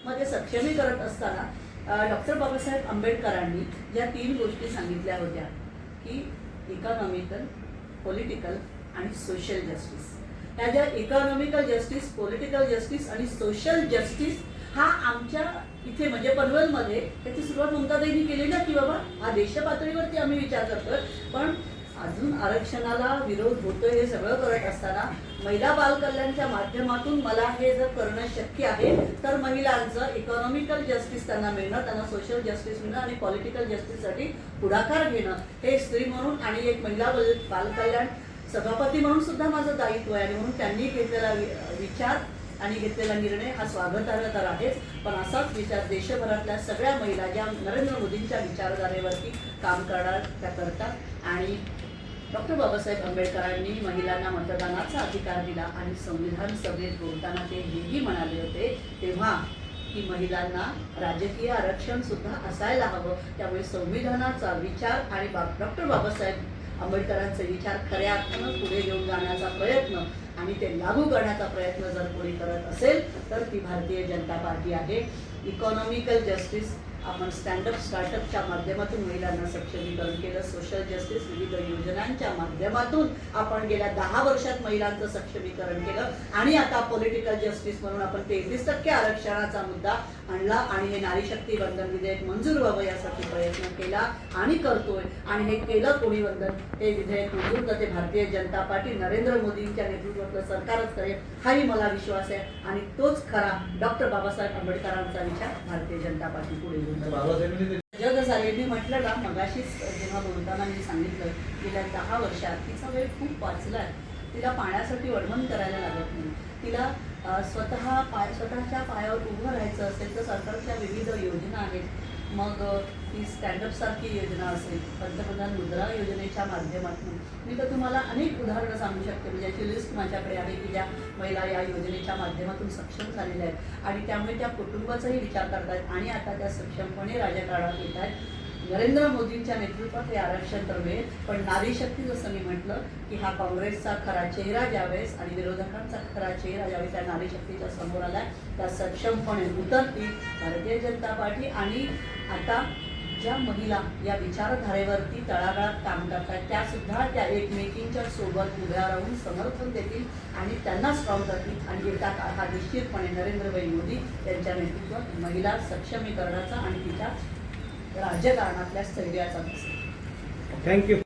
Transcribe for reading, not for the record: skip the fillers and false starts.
मग ते सक्षमीकरण असताना डॉक्टर बाबासाहेब आंबेडकरांनी ज्या 3 गोष्टी सांगितल्या होत्या की इकॉनॉमिकल, पॉलिटिकल आणि सोशल जस्टिस. ह्या ज्या इकॉनॉमिकल जस्टिस, पॉलिटिकल जस्टिस आणि सोशल जस्टिस हा आमच्या इथे म्हणजे पनवेलमध्ये त्याची सुरुवात ममताताईंनी केली ना, की बाबा हा देशपातळीवरती आम्ही विचार करतोय, पण अजून आरक्षणाला विरोध होतोय. हे सगळं करत असताना महिला बाल कल्याणच्या माध्यमातून मला हे जर करणं शक्य आहे तर महिलांचं इकॉनॉमिकल जस्टिस त्यांना मिळणं, त्यांना सोशल जस्टिस मिळणं आणि पॉलिटिकल जस्टिससाठी पुढाकार घेणं हे स्त्री म्हणून आणि एक महिला बाल कल्याण सभापती म्हणून सुद्धा माझं दायित्व आहे. आणि म्हणून त्यांनी घेतलेला विचार आणि घेतलेला निर्णय हा स्वागतार्ह तर आहेच, पण असाच विचार देशभरातल्या सगळ्या महिला ज्या नरेंद्र मोदींच्या विचारधारेवरती काम करणार त्या करतात. आणि डॉक्टर बाबासाहेब आंबेडकरांनी महिलांना मतदानाचा अधिकार दिला आणि संविधान सभेत बोलताना ते हेही म्हणाले होते तेव्हा की महिलांना राजकीय आरक्षण सुद्धा असायला हवं. त्यामुळे संविधानाचा विचार आणि डॉक्टर बाबासाहेब आंबेडकरांचे विचार खऱ्या अर्थानं पुढे घेऊन जाण्याचा प्रयत्न आणि ते लागू करण्याचा प्रयत्न जर कोणी करत असेल तर ती भारतीय जनता पार्टी आहे. इकॉनॉमिकल जस्टिस आपण स्टँडअप स्टार्टअपच्या माध्यमातून महिलांना सक्षमीकरण केलं. सोशल जस्टिस विविध योजनांच्या माध्यमातून आपण गेल्या 10 वर्षात महिलांचं सक्षमीकरण केलं. आणि आता पॉलिटिकल जस्टिस म्हणून आपण 33% आरक्षणाचा मुद्दा आणला आणि हे नारी शक्ती वंदन विधेयक मंजूर व्हावं यासाठी प्रयत्न केला आणि करतोय. आणि हे केलं कोणी वंदन, हे विधेयक मंजूर करते भारतीय जनता पार्टी, नरेंद्र मोदींच्या नेतृत्वातलं सरकारच करेल हाही मला विश्वास आहे. आणि तोच खरा डॉक्टर बाबासाहेब आंबेडकरांचा विचार भारतीय जनता पार्टी पुढे घेऊन जग झाले. मी म्हटलं ना मगाशीच जेव्हा बोलताना मी सांगितलं गेल्या 10 वर्षात तिचा वेळ खूप वाचलाय. तिला पाण्यासाठी वणवण करायला लागत नाही. तिला स्वतःच्या पायावर उभं राहायचं असेल तर सरकारच्या विविध योजना आहेत. मग ही स्टँडअप सारखी योजना असेल, पंतप्रधान मुद्रा योजनेच्या माध्यमातून मी तर तुम्हाला अनेक उदाहरणं सांगू शकते. म्हणजे याची लिस्ट माझ्याकडे आहे की ज्या महिला या योजनेच्या माध्यमातून सक्षम झालेल्या आहेत आणि त्यामुळे त्या कुटुंबाचाही विचार करतायत आणि आता त्या सक्षमपणे राजकारणात येत आहेत. नरेंद्र मोदींच्या नेतृत्वात हे आरक्षण तर मिळेल, पण नारी शक्ती जसं मी म्हटलं की हा काँग्रेसचा खरा चेहरा ज्यावेळेस आणि विरोधकांचा खरा चेहरा ज्यावेळेस त्या नारी शक्तीच्या समोर आला त्या सक्षमपणे उतरती भारतीय जनता पार्टी. आणि आता ज्या महिला या विचारधारेवरती तळागाळात काम करतात त्या सुद्धा त्या एकमेकींच्या सोबत उभ्या राहून समर्थन देतील आणि त्यांना स्ट्रॉंग करतील. आणि येता काळ हा निश्चितपणे नरेंद्रभाई मोदी यांच्या नेतृत्वात महिला सक्षमीकरणाचा आणि तिच्या राजकारणातल्या स्थैर्याचा दिसेल. थँक्यू.